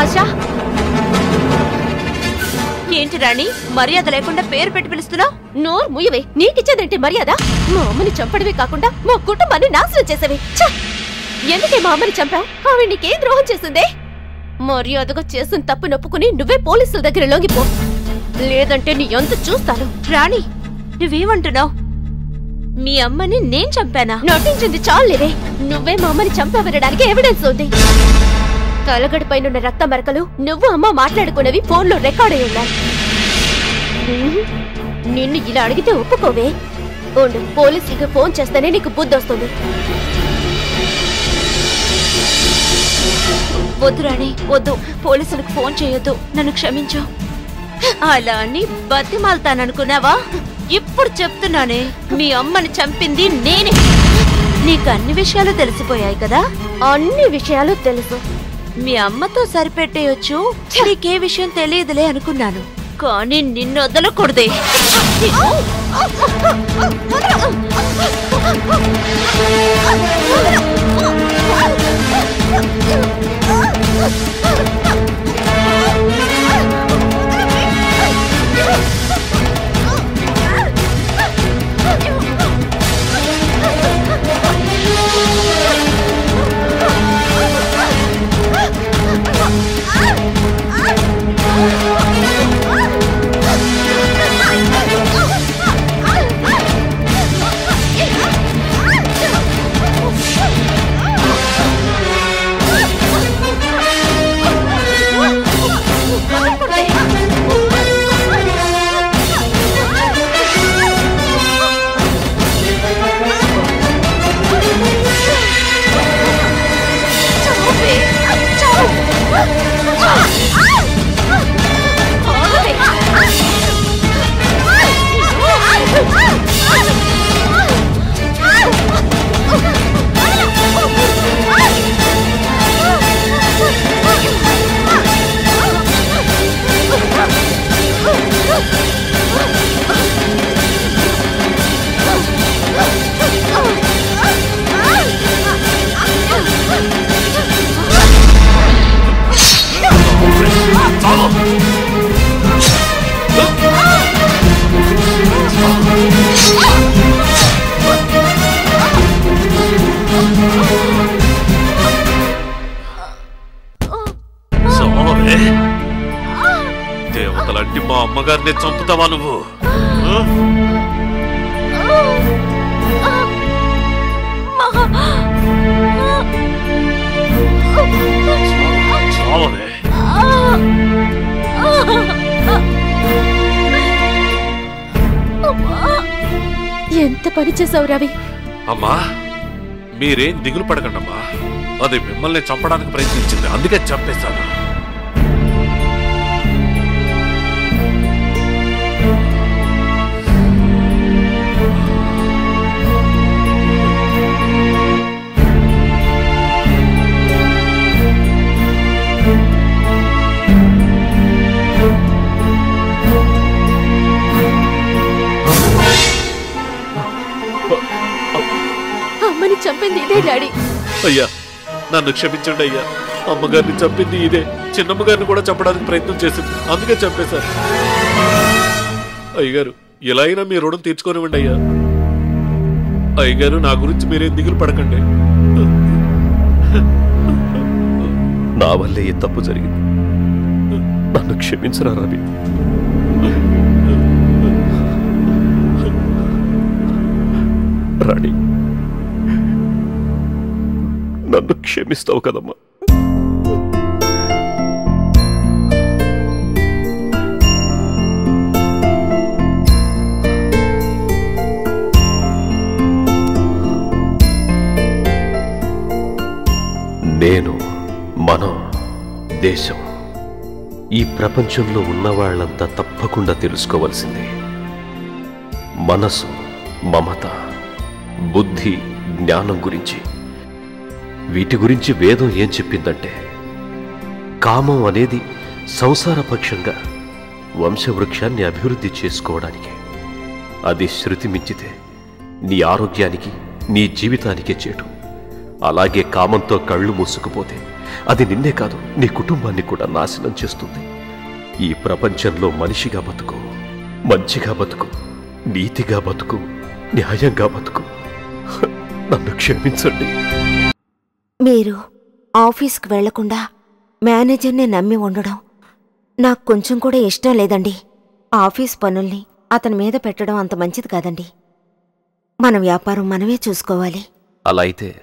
ఆశ ఏంటి రాణి మర్యాద లేకుండా పేరు పెట్టి పిలుస్తున్నావు? నోరు ముయ్యవే. నీకిచ్చేదేంటి మర్యాద? మా అమ్మని చంపడమే కాకుండా మా కుటుంబాన్ని నాశనం చేసేవి. ఎందుకే మా అమ్మని చంపావు? ఆమె నీకేం ద్రోహం చేసిందే? మర్యాదగా చేసిన తప్పు నొప్పుకుని నువ్వే పోలీసుల దగ్గర లొంగిపో, లేదంటే నీ ఎంత చూస్తాను. రాణి నువ్వేమంటున్నావు? మీ అమ్మని నేను చంపానా? నటించింది చాలేవే. నువ్వే మా అమ్మని చంపావనడానికి ఎవిడెన్స్ ఉంది. తలగడిపైనున్న రక్త మరకలు నువ్వు అమ్మ మాట్లాడుకునేవి ఫోన్లో రికార్డ్ అయి ఉన్నాయి. నిన్ను ఇలా అడిగితే ఒప్పుకోవే. ఉండు, పోలీసులకి ఫోన్ చేస్తేనే నీకు బుద్ధి వస్తుంది. వద్దు రాణి వద్దు, పోలీసులకు ఫోన్ చేయొద్దు, నన్ను క్షమించు. అలా అని బతిమాలతాననుకున్నావా? ఇప్పుడు చెప్తున్నానే, మీ అమ్మని చంపింది నేనే. నీకు అన్ని విషయాలు తెలిసిపోయాయి కదా? అన్ని విషయాలు తెలుసు. మీ అమ్మతో సరిపెట్టేయొచ్చు, నీకే విషయం తెలియదులే అనుకున్నాను. కానీ నిన్ను వదలకూడదే. దేవతలాంటి మా అమ్మగారిని చంపుతావా నువ్వు? ఎంత పని చేసావు రవి? అమ్మా మీరేం దిగులు పడకండమ్మా, అది మిమ్మల్ని చంపడానికి ప్రయత్నించింది, అందుకే చంపేశాను. అమ్మని చంపింది ఇదే డాడీ. అయ్యా నన్ను క్షమించండి అయ్యా, అమ్మగారిని చంపింది ఇదే, చిన్నమ్మగారిని కూడా చంపడానికి ప్రయత్నం చేసింది, అందుకే చంపేశారు. అయ్యగారు ఇలా అయినా మీ రుణం తీర్చుకోనివ్వండి అయ్యా. అయ్యగారు నా గురించి మీరేం దిగులు పడకండి. నా వల్లే ఈ తప్పు జరిగింది, నన్ను క్షమించరా రవి. రాణి నన్ను క్షమిస్తావు కదమ్మా? నేను, మనం, దేశం, ఈ ప్రపంచంలో ఉన్నవాళ్లంతా తప్పకుండా తెలుసుకోవాల్సిందే. మనసు, మమత, బుద్ధి, జ్ఞానం గురించి, వీటి గురించి వేదం ఏం చెప్పిందంటే, కామం అనేది సంసారపక్షంగా వంశవృక్షాన్ని అభివృద్ధి చేసుకోవడానికి. అది శృతి మించితే నీ ఆరోగ్యానికి, నీ జీవితానికే చేటు. అలాగే కామంతో కళ్ళు మూసుకుపోతే అది నిన్నే కాదు నీ కుటుంబాన్ని కూడా నాశనం చేస్తుంది. ఈ ప్రపంచంలో మనిషిగా బతుకు, మంచిగా బతుకు, నీతిగా బతుకు, న్యాయంగా బతుకు. నన్ను క్షమించండి. మీరు ఆఫీస్కి వెళ్లకుండా మేనేజర్ని నమ్మి ఉండడం నాకు కొంచెం కూడా ఇష్టం లేదండి. ఆఫీస్ పనుల్ని అతని మీద పెట్టడం అంత మంచిది కాదండి. మన వ్యాపారం మనమే చూసుకోవాలి. అలా అయితే